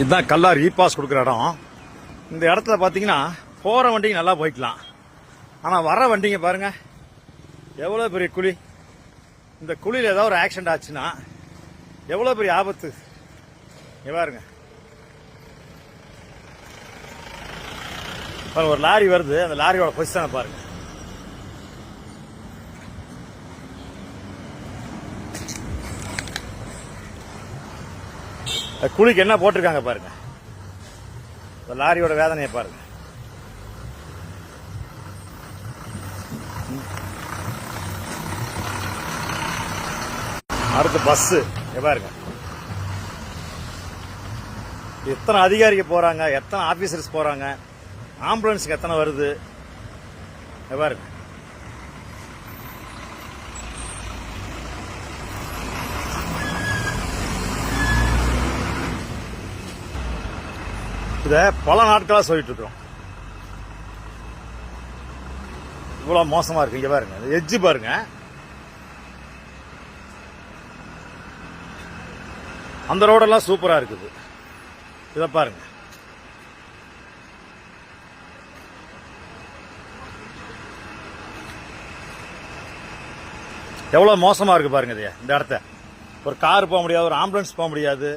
இதுதான் கல்லார் e pass கொடுக்குற இடம். இந்த இடத்துல பார்த்தீங்கன்னா போகிற வண்டிங்க நல்லா போய்க்கலாம். ஆனால் வர வண்டிங்க பாருங்க எவ்வளோ பெரிய குழி. இந்த குழியில் ஏதாவது ஒரு ஆக்சிடென்ட் ஆச்சுன்னா எவ்வளோ பெரிய ஆபத்து. பாருங்க ஒரு லாரி வருது, அந்த லாரியோட பொசிஷனை பாருங்க. குழிக்கு என்ன போட்டிருக்காங்க பாருங்க. லாரியோட வேதனையை பாருங்க. அடுத்து பஸ் பாருங்க. எத்தனை அதிகாரிகள் போறாங்க, எத்தனை ஆபீசர்ஸ் போறாங்க, ஆம்புலன்ஸுக்கு எத்தனை வருது பாருங்க. இத பல நாட்களா சொல்லிட்டு இருக்கோம். இவ்வளவு மோசமா இருக்கு. இங்க பாருங்க எட்ஜ் பாருங்க. அந்த ரோடெல்லாம் சூப்பரா இருக்குது. இத பாருங்க. எவ்வளவு மோசமா இருக்கு பாருங்க. இந்த இடத்த ஒரு கார் போக முடியாது, ஒரு ஆம்புலன்ஸ் போக முடியாது.